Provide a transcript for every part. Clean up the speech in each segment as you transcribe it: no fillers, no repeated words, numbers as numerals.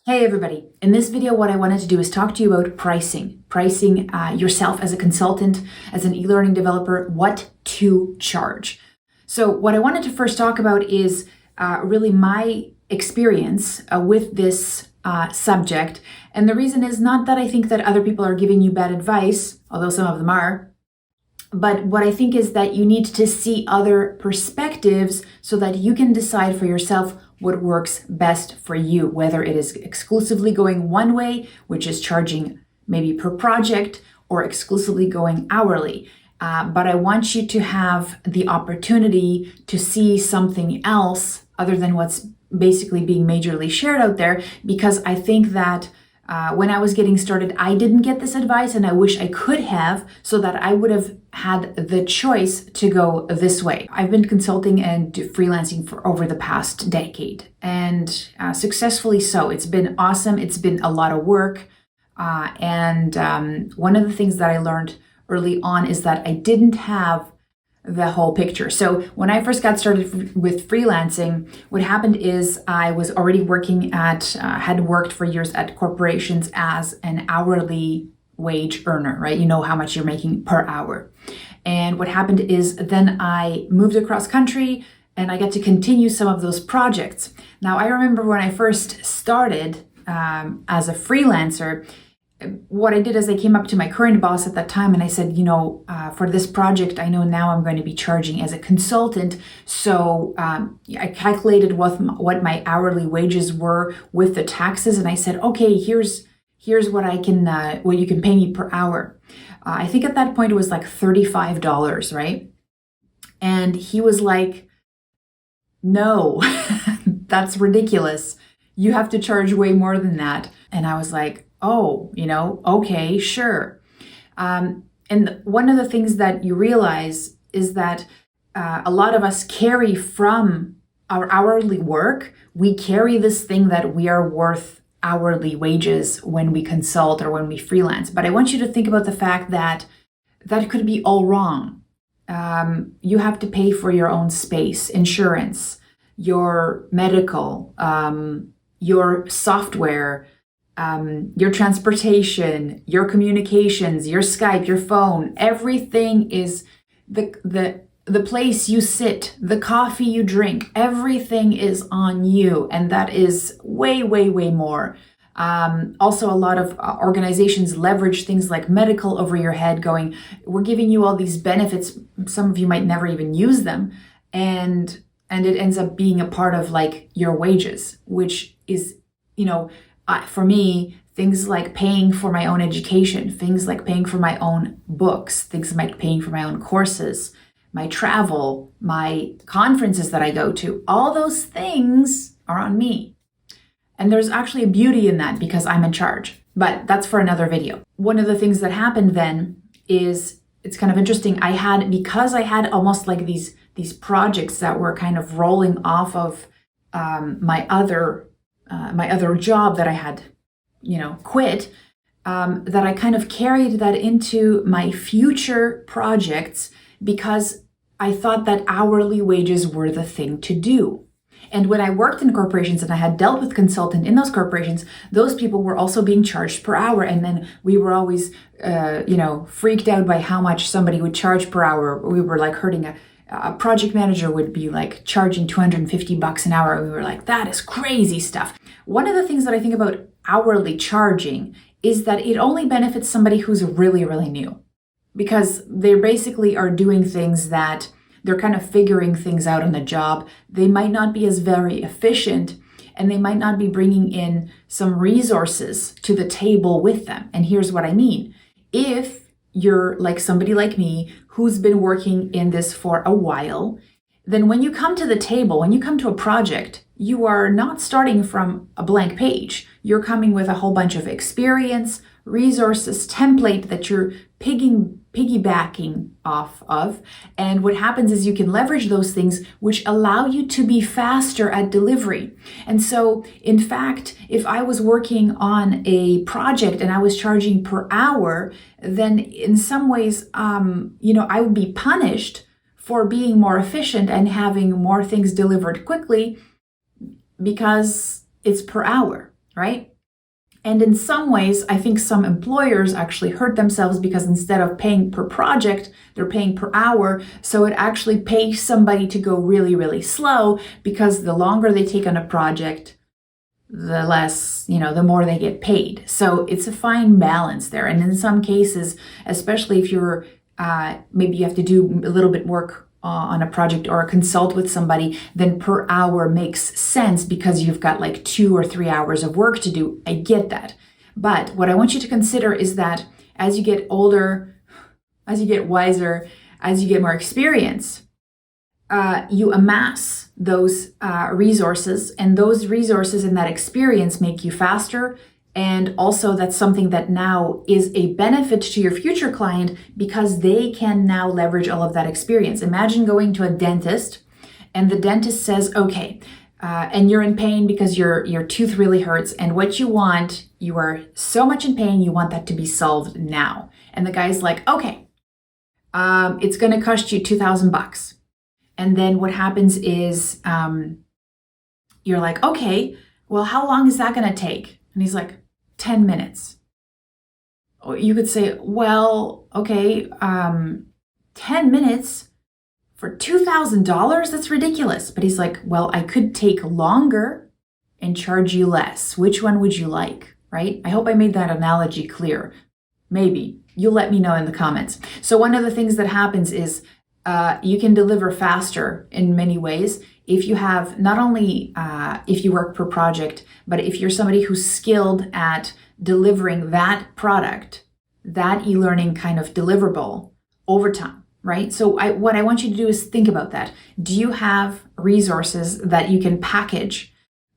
Hey everybody. In this video, what I wanted to do is talk to you about pricing. Pricing yourself as a consultant, as an e-learning developer, what to charge. So what I wanted to first talk about is really my experience with this subject. And the reason is not that I think that other people are giving you bad advice, although some of them are, but what I think is that you need to see other perspectives so that you can decide for yourself what works best for you, whether it is exclusively going one way, which is charging maybe per project, or exclusively going hourly. But I want you to have the opportunity to see something else other than what's basically being majorly shared out there, because I think that when I was getting started, I didn't get this advice, and I wish I could have, so that I would have had the choice to go this way. I've been consulting and freelancing for over the past decade, and successfully so. It's been awesome. It's been a lot of work. And one of the things that I learned early on is that I didn't have the whole picture. So when I first got started with freelancing, what happened is I was already working had worked for years at corporations as an hourly wage earner, right? You know how much you're making per hour. And what happened is then I moved across country and I got to continue some of those projects. Now, I remember when I first started as a freelancer, what I did is I came up to my current boss at that time and I said, for this project, I know now I'm going to be charging as a consultant. So I calculated what my hourly wages were with the taxes. And I said, okay, here's what what you can pay me per hour. I think at that point it was like $35, right? And he was like, no, that's ridiculous. You have to charge way more than that. And I was like, oh, okay, sure. And one of the things that you realize is that a lot of us carry from our hourly work, we carry this thing that we are worth hourly wages when we consult or when we freelance. But I want you to think about the fact that that could be all wrong. You have to pay for your own space, insurance, your medical, your software, your transportation, your communications, your Skype, your phone. Everything is the place you sit, the coffee you drink, everything is on you. And that is way, way, way more. Also, a lot of organizations leverage things like medical over your head, going, we're giving you all these benefits. Some of you might never even use them. And it ends up being a part of like your wages, which is, for me, things like paying for my own education, things like paying for my own books, things like paying for my own courses, my travel, my conferences that I go to, all those things are on me. And there's actually a beauty in that because I'm in charge, but that's for another video. One of the things that happened then is, it's kind of interesting. Because I had almost like these projects that were kind of rolling off of my other job that I had, quit, that I kind of carried that into my future projects because I thought that hourly wages were the thing to do. And when I worked in corporations and I had dealt with consultant in those corporations, those people were also being charged per hour. And then we were always, freaked out by how much somebody would charge per hour. We were like hurting a project manager would be like charging $250 an hour. And we were like, that is crazy stuff. One of the things that I think about hourly charging is that it only benefits somebody who's really, really new, because they basically are doing things that they're kind of figuring things out on the job. They might not be as very efficient, and they might not be bringing in some resources to the table with them. And here's what I mean. If you're like somebody like me who's been working in this for a while, then when you come to the table, when you come to a project, you are not starting from a blank page. You're coming with a whole bunch of experience, resources, template that you're piggybacking off of. And what happens is you can leverage those things which allow you to be faster at delivery. And so, in fact, if I was working on a project and I was charging per hour, then in some ways, I would be punished for being more efficient and having more things delivered quickly because it's per hour, right? And in some ways, I think some employers actually hurt themselves because instead of paying per project, they're paying per hour. So it actually pays somebody to go really, really slow, because the longer they take on a project, the less, the more they get paid. So it's a fine balance there. And in some cases, especially if you're, maybe you have to do a little bit work on a project or consult with somebody, then per hour makes sense because you've got like 2 or 3 hours of work to do. I get that. But what I want you to consider is that as you get older, as you get wiser, as you get more experience, you amass those resources, and those resources and that experience make you faster. And also that's something that now is a benefit to your future client because they can now leverage all of that experience. Imagine going to a dentist and the dentist says, okay, and you're in pain because your tooth really hurts. And what you are so much in pain, you want that to be solved now. And the guy's like, okay, it's going to cost you $2,000. And then what happens is you're like, okay, well, how long is that going to take? And he's like, 10 minutes. Or you could say, well, okay, 10 minutes for $2,000? That's ridiculous. But he's like, well, I could take longer and charge you less. Which one would you like, right? I hope I made that analogy clear. Maybe. You'll let me know in the comments. So one of the things that happens is you can deliver faster in many ways if you have not only if you work per project, but if you're somebody who's skilled at delivering that product, that e-learning kind of deliverable over time, right? So what I want you to do is think about that. Do you have resources that you can package,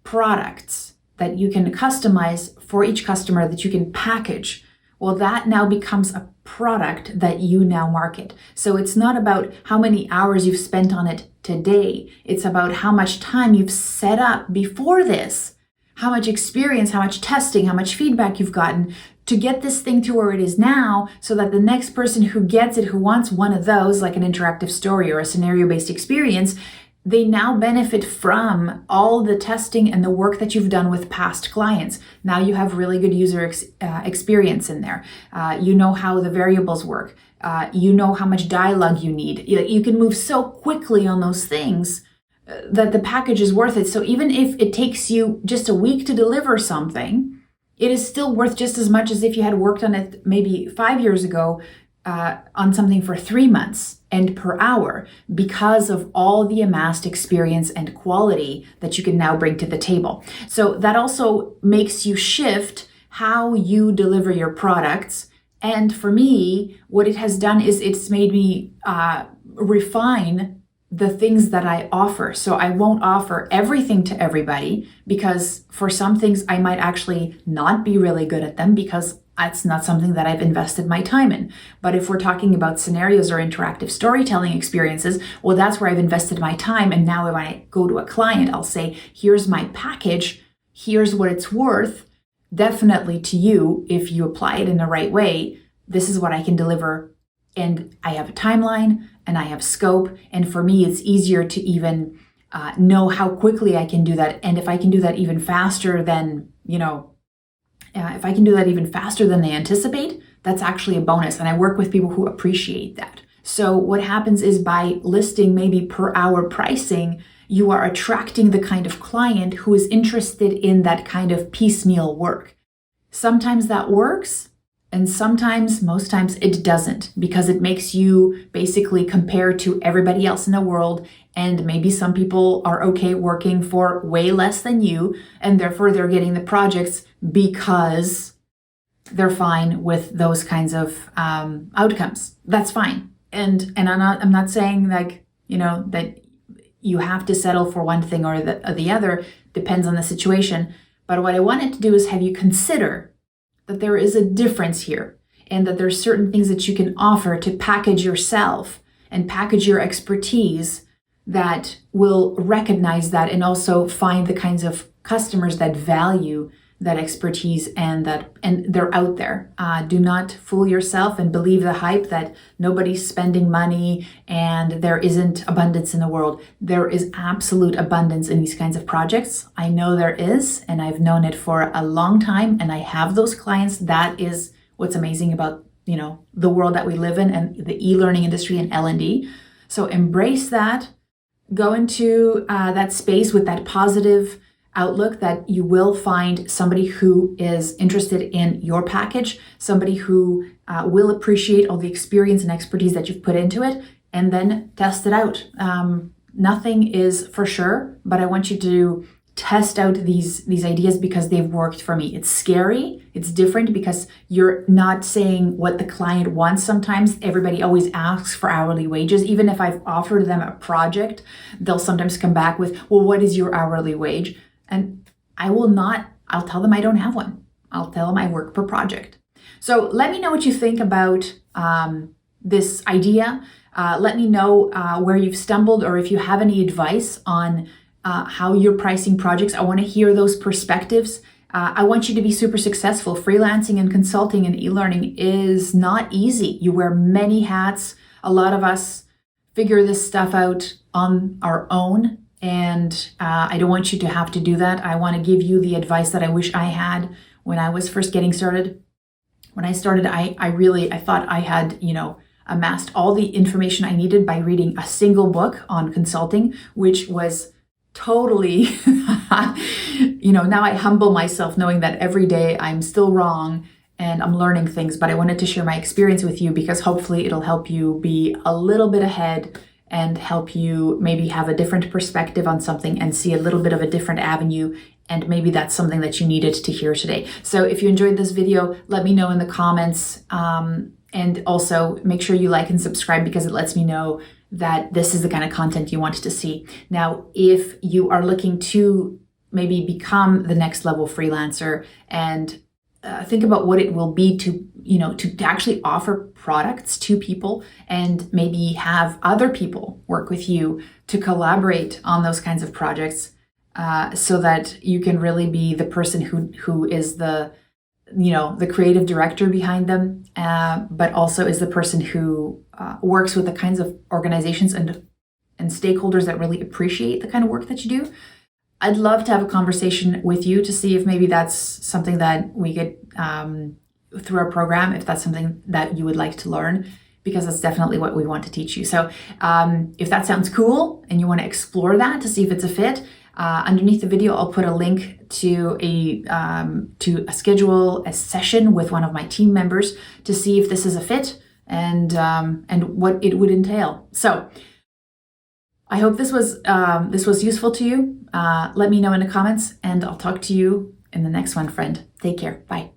products that you can customize for each customer, that you can package? Well, that now becomes a product that you now market. So it's not about how many hours you've spent on it today. It's about how much time you've set up before this, how much experience, how much testing, how much feedback you've gotten to get this thing to where it is now, so that the next person who gets it, who wants one of those, like an interactive story or a scenario-based experience, they now benefit from all the testing and the work that you've done with past clients. Now you have really good user experience in there. You know how the variables work. You know how much dialogue you need. You can move so quickly on those things that the package is worth it. So even if it takes you just a week to deliver something, it is still worth just as much as if you had worked on it maybe 5 years ago on something for 3 months and per hour, because of all the amassed experience and quality that you can now bring to the table. So that also makes you shift how you deliver your products. And for me, what it has done is it's made me refine the things that I offer. So I won't offer everything to everybody, because for some things I might actually not be really good at them because it's not something that I've invested my time in. But if we're talking about scenarios or interactive storytelling experiences, well, that's where I've invested my time. And now when I go to a client, I'll say, here's my package. Here's what it's worth. Definitely to you, if you apply it in the right way, this is what I can deliver. And I have a timeline and I have scope. And for me, it's easier to even know how quickly I can do that. And if I can do that even faster than, if I can do that even faster than they anticipate, that's actually a bonus. And I work with people who appreciate that. So what happens is, by listing maybe per hour pricing, you are attracting the kind of client who is interested in that kind of piecemeal work. Sometimes that works, and sometimes, most times it doesn't, because it makes you basically compare to everybody else in the world. And maybe some people are okay working for way less than you, and therefore they're getting the projects because they're fine with those kinds of outcomes. That's fine. And I'm not saying that you have to settle for one thing or the other. Depends on the situation. But what I wanted to do is have you consider that there is a difference here, and that there's certain things that you can offer to package yourself and package your expertise that will recognize that, and also find the kinds of customers that value that expertise and they're out there. Do not fool yourself and believe the hype that nobody's spending money and there isn't abundance in the world. There is absolute abundance in these kinds of projects. I know there is, and I've known it for a long time, and I have those clients. That is what's amazing about, the world that we live in and the e-learning industry and L&D. So embrace that. Go into that space with that positive outlook that you will find somebody who is interested in your package, somebody who will appreciate all the experience and expertise that you've put into it, and then test it out. Nothing is for sure, but I want you to test out these ideas because they've worked for me. It's scary. It's different because you're not saying what the client wants. Sometimes everybody always asks for hourly wages. Even if I've offered them a project, they'll sometimes come back with, well, what is your hourly wage? And I'll tell them I don't have one. I'll tell them I work per project. So let me know what you think about this idea. Let me know where you've stumbled or if you have any advice on how you're pricing projects. I want to hear those perspectives. I want you to be super successful. Freelancing and consulting and e-learning is not easy. You wear many hats. A lot of us figure this stuff out on our own. And I don't want you to have to do that. I want to give you the advice that I wish I had when I was first getting started. When I started, I thought I had, amassed all the information I needed by reading a single book on consulting, which was totally, now I humble myself knowing that every day I'm still wrong and I'm learning things, but I wanted to share my experience with you because hopefully it'll help you be a little bit ahead and help you maybe have a different perspective on something and see a little bit of a different avenue. And maybe that's something that you needed to hear today. So if you enjoyed this video, let me know in the comments. And also make sure you like and subscribe because it lets me know that this is the kind of content you want to see. Now, if you are looking to maybe become the next level freelancer and think about what it will be to actually offer products to people and maybe have other people work with you to collaborate on those kinds of projects so that you can really be the person who is the creative director behind them, but also is the person who works with the kinds of organizations and stakeholders that really appreciate the kind of work that you do. I'd love to have a conversation with you to see if maybe that's something that we could, through our program, if that's something that you would like to learn, because that's definitely what we want to teach you. So if that sounds cool and you want to explore that to see if it's a fit, underneath the video, I'll put a link to a schedule a session with one of my team members to see if this is a fit and what it would entail. So I hope this was useful to you. Let me know in the comments, and I'll talk to you in the next one, friend. Take care. Bye.